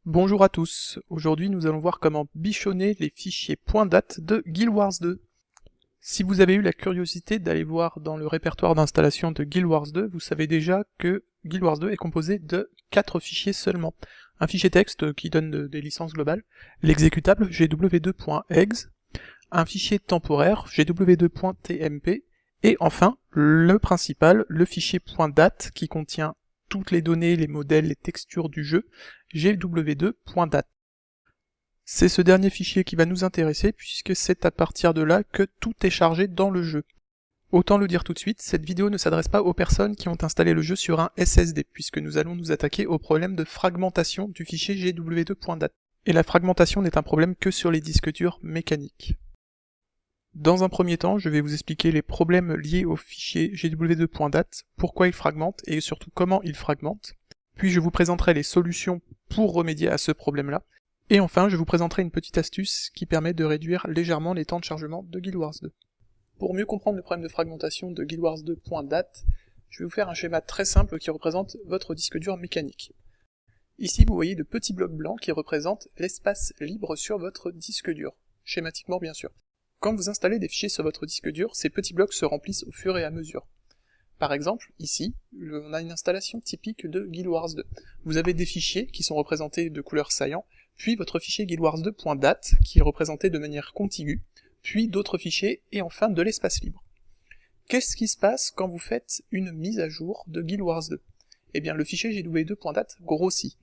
Bonjour à tous, aujourd'hui nous allons voir comment bichonner les fichiers .dat de Guild Wars 2. Si vous avez eu la curiosité d'aller voir dans le répertoire d'installation de Guild Wars 2, vous savez déjà que Guild Wars 2 est composé de 4 fichiers seulement. Un fichier texte qui donne des licences globales, l'exécutable gw2.exe, un fichier temporaire gw2.tmp, et enfin le principal, le fichier .dat qui contient toutes les données, les modèles, les textures du jeu, gw2.dat. C'est ce dernier fichier qui va nous intéresser puisque c'est à partir de là que tout est chargé dans le jeu. Autant le dire tout de suite, cette vidéo ne s'adresse pas aux personnes qui ont installé le jeu sur un SSD puisque nous allons nous attaquer au problème de fragmentation du fichier gw2.dat. Et la fragmentation n'est un problème que sur les disques durs mécaniques. Dans un premier temps, je vais vous expliquer les problèmes liés au fichier gw2.dat, pourquoi il fragmente et surtout comment il fragmente. Puis je vous présenterai les solutions pour remédier à ce problème-là. Et enfin, je vous présenterai une petite astuce qui permet de réduire légèrement les temps de chargement de Guild Wars 2. Pour mieux comprendre le problème de fragmentation de Guild Wars 2.dat, je vais vous faire un schéma très simple qui représente votre disque dur mécanique. Ici, vous voyez de petits blocs blancs qui représentent l'espace libre sur votre disque dur, schématiquement bien sûr. Quand vous installez des fichiers sur votre disque dur, ces petits blocs se remplissent au fur et à mesure. Par exemple, ici, on a une installation typique de Guild Wars 2. Vous avez des fichiers qui sont représentés de couleurs saillantes, puis votre fichier Guild Wars 2.dat qui est représenté de manière contiguë, puis d'autres fichiers, et enfin de l'espace libre. Qu'est-ce qui se passe quand vous faites une mise à jour de Guild Wars 2? Eh bien, le fichier gw2.dat grossit.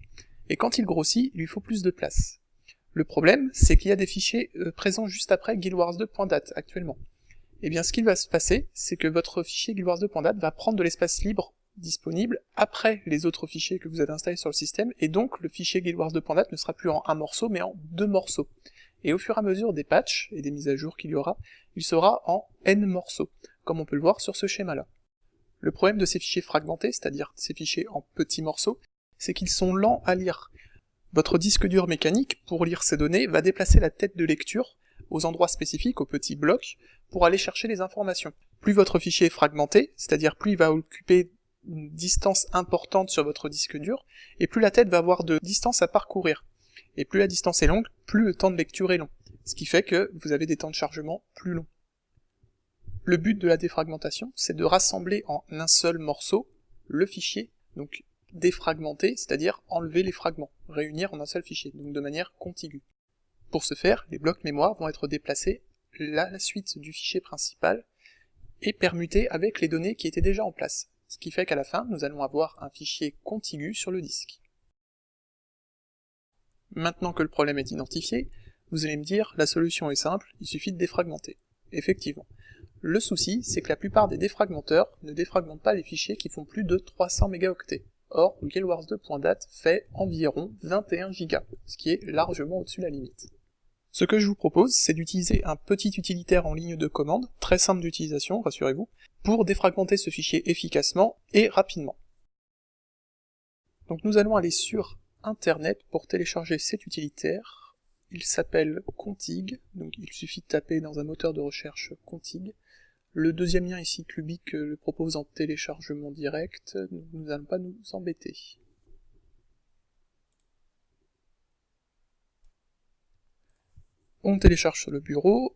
Et quand il grossit, il lui faut plus de place. Le problème, c'est qu'il y a des fichiers présents juste après Guild Wars 2.dat actuellement. Et bien ce qui va se passer, c'est que votre fichier Guild Wars 2.dat va prendre de l'espace libre disponible après les autres fichiers que vous avez installés sur le système, et donc le fichier Guild Wars 2.dat ne sera plus en un morceau, mais en deux morceaux. Et au fur et à mesure des patchs et des mises à jour qu'il y aura, il sera en n morceaux, comme on peut le voir sur ce schéma-là. Le problème de ces fichiers fragmentés, c'est-à-dire ces fichiers en petits morceaux, c'est qu'ils sont lents à lire. Votre disque dur mécanique, pour lire ces données, va déplacer la tête de lecture aux endroits spécifiques, aux petits blocs, pour aller chercher les informations. Plus votre fichier est fragmenté, c'est-à-dire plus il va occuper une distance importante sur votre disque dur, et plus la tête va avoir de distance à parcourir. Et plus la distance est longue, plus le temps de lecture est long, ce qui fait que vous avez des temps de chargement plus longs. Le but de la défragmentation, c'est de rassembler en un seul morceau le fichier, donc défragmenter, c'est-à-dire enlever les fragments, réunir en un seul fichier, donc de manière contiguë. Pour ce faire, les blocs mémoire vont être déplacés à la suite du fichier principal et permutés avec les données qui étaient déjà en place, ce qui fait qu'à la fin, nous allons avoir un fichier contigu sur le disque. Maintenant que le problème est identifié, vous allez me dire, la solution est simple, il suffit de défragmenter. Effectivement. Le souci, c'est que la plupart des défragmenteurs ne défragmentent pas les fichiers qui font plus de 300 mégaoctets. Or, Guild Wars 2.dat fait environ 21 Go, ce qui est largement au-dessus de la limite. Ce que je vous propose, c'est d'utiliser un petit utilitaire en ligne de commande, très simple d'utilisation, rassurez-vous, pour défragmenter ce fichier efficacement et rapidement. Donc nous allons aller sur Internet pour télécharger cet utilitaire. Il s'appelle Config, donc il suffit de taper dans un moteur de recherche Config. Le deuxième lien ici, Clubic, le propose en téléchargement direct, nous n'allons pas nous embêter. On télécharge sur le bureau,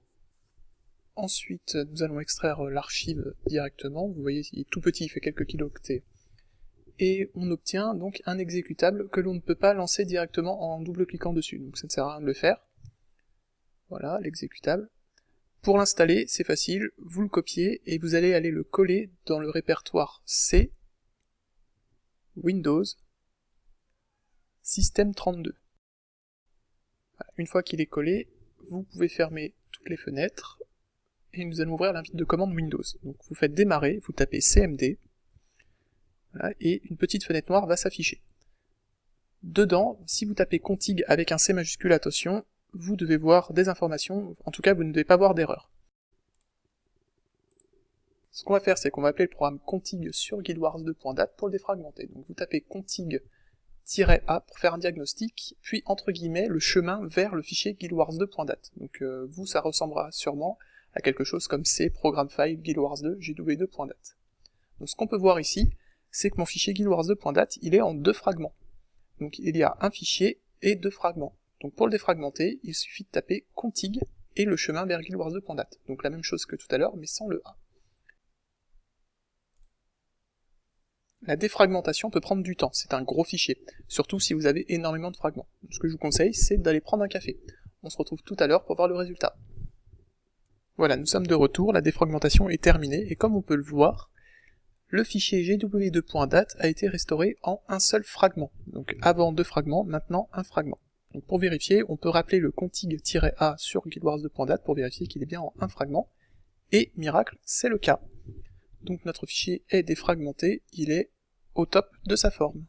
ensuite nous allons extraire l'archive directement, vous voyez il est tout petit, il fait quelques kilooctets, et on obtient donc un exécutable que l'on ne peut pas lancer directement en double-cliquant dessus, donc ça ne sert à rien de le faire. Voilà l'exécutable. Pour l'installer, c'est facile, vous le copiez et vous allez aller le coller dans le répertoire C, Windows, Système 32. Voilà. Une fois qu'il est collé, vous pouvez fermer toutes les fenêtres et nous allons ouvrir l'invite de commande Windows. Donc vous faites démarrer, vous tapez CMD, voilà, et une petite fenêtre noire va s'afficher. Dedans, si vous tapez config avec un C majuscule, attention, vous devez voir des informations, en tout cas vous ne devez pas voir d'erreur. Ce qu'on va faire, c'est qu'on va appeler le programme config sur Guild Wars 2.dat pour le défragmenter. Donc vous tapez config-a pour faire un diagnostic, puis entre guillemets le chemin vers le fichier Guild Wars 2.dat. Donc vous, ça ressemblera sûrement à quelque chose comme C, programme file, Guild Wars 2, gw2.dat. Donc ce qu'on peut voir ici, c'est que mon fichier Guild Wars 2.dat, il est en deux fragments. Donc il y a un fichier et de fragments. Donc pour le défragmenter, il suffit de taper config et le chemin vers guildwars2.dat. Donc la même chose que tout à l'heure, mais sans le A. La défragmentation peut prendre du temps, c'est un gros fichier, surtout si vous avez énormément de fragments. Donc ce que je vous conseille, c'est d'aller prendre un café. On se retrouve tout à l'heure pour voir le résultat. Voilà, nous sommes de retour, la défragmentation est terminée, et comme on peut le voir, le fichier gw2.dat a été restauré en un seul fragment. Donc avant 2 fragments, maintenant un fragment. Donc pour vérifier, on peut rappeler le config-a sur guildwars2.dat pour vérifier qu'il est bien en un fragment, et miracle, c'est le cas. Donc notre fichier est défragmenté, il est au top de sa forme.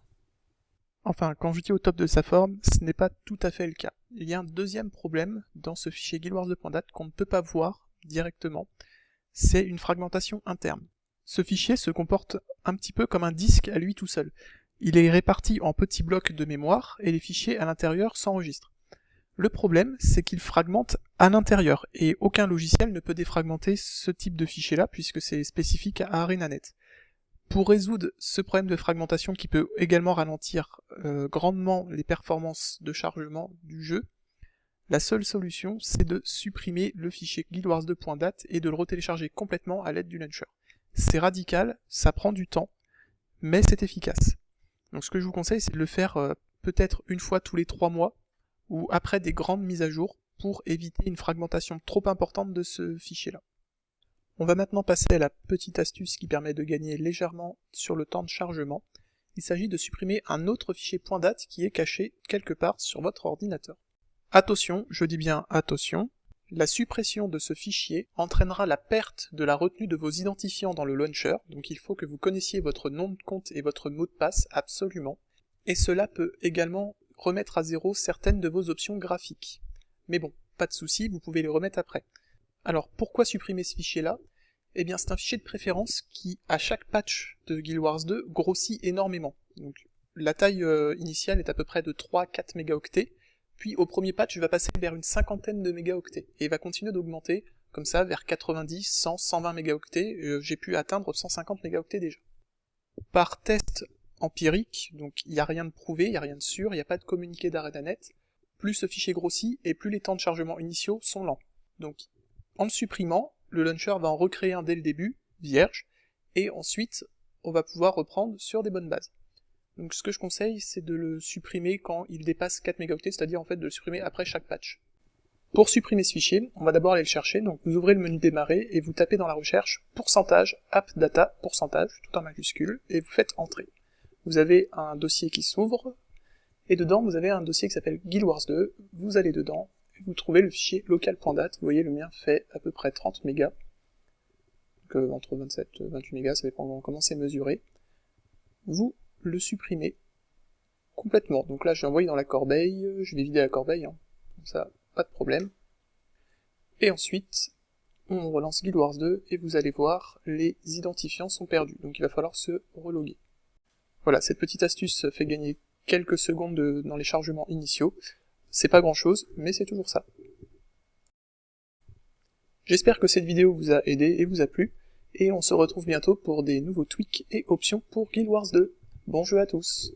Enfin, quand je dis au top de sa forme, ce n'est pas tout à fait le cas. Il y a un deuxième problème dans ce fichier guildwars2.dat qu'on ne peut pas voir directement, c'est une fragmentation interne. Ce fichier se comporte un petit peu comme un disque à lui tout seul. Il est réparti en petits blocs de mémoire et les fichiers à l'intérieur s'enregistrent. Le problème, c'est qu'il fragmente à l'intérieur et aucun logiciel ne peut défragmenter ce type de fichier-là puisque c'est spécifique à ArenaNet. Pour résoudre ce problème de fragmentation qui peut également ralentir grandement les performances de chargement du jeu, la seule solution, c'est de supprimer le fichier guildwars2.dat et de le retélécharger complètement à l'aide du launcher. C'est radical, ça prend du temps, mais c'est efficace. Donc ce que je vous conseille, c'est de le faire peut-être une fois tous les 3 mois, ou après des grandes mises à jour, pour éviter une fragmentation trop importante de ce fichier-là. On va maintenant passer à la petite astuce qui permet de gagner légèrement sur le temps de chargement. Il s'agit de supprimer un autre fichier .dat qui est caché quelque part sur votre ordinateur. Attention, je dis bien attention, la suppression de ce fichier entraînera la perte de la retenue de vos identifiants dans le launcher, donc il faut que vous connaissiez votre nom de compte et votre mot de passe absolument, et cela peut également remettre à zéro certaines de vos options graphiques. Mais bon, pas de souci, vous pouvez les remettre après. Alors pourquoi supprimer ce fichier-là? Eh bien c'est un fichier de préférence qui, à chaque patch de Guild Wars 2, grossit énormément. Donc la taille initiale est à peu près de 3-4 mégaoctets, puis au premier patch il va passer vers une cinquantaine de mégaoctets, et il va continuer d'augmenter, comme ça, vers 90, 100, 120 mégaoctets, j'ai pu atteindre 150 mégaoctets déjà. Par test empirique, donc il n'y a rien de prouvé, il n'y a rien de sûr, il n'y a pas de communiqué d'ArenaNet, plus ce fichier grossit, et plus les temps de chargement initiaux sont lents. Donc en le supprimant, le launcher va en recréer un dès le début, vierge, et ensuite on va pouvoir reprendre sur des bonnes bases. Donc ce que je conseille, c'est de le supprimer quand il dépasse 4 mégaoctets, c'est-à-dire en fait de le supprimer après chaque patch. Pour supprimer ce fichier, on va d'abord aller le chercher, donc vous ouvrez le menu démarrer et vous tapez dans la recherche pourcentage appdata, pourcentage, tout en majuscule, et vous faites entrer. Vous avez un dossier qui s'ouvre, et dedans vous avez un dossier qui s'appelle Guild Wars 2, vous allez dedans, et vous trouvez le fichier local.dat, vous voyez le mien fait à peu près 30 mégas, donc entre 27 et 28 mégas, ça dépend comment c'est mesuré. Vous le supprimer complètement. Donc là, je l'ai envoyé dans la corbeille, je vais vider la corbeille, hein. Comme ça, pas de problème. Et ensuite, on relance Guild Wars 2 et vous allez voir, les identifiants sont perdus. Donc il va falloir se reloguer. Voilà, cette petite astuce fait gagner quelques secondes dans les chargements initiaux. C'est pas grand chose, mais c'est toujours ça. J'espère que cette vidéo vous a aidé et vous a plu, et on se retrouve bientôt pour des nouveaux tweaks et options pour Guild Wars 2. Bon jeu à tous!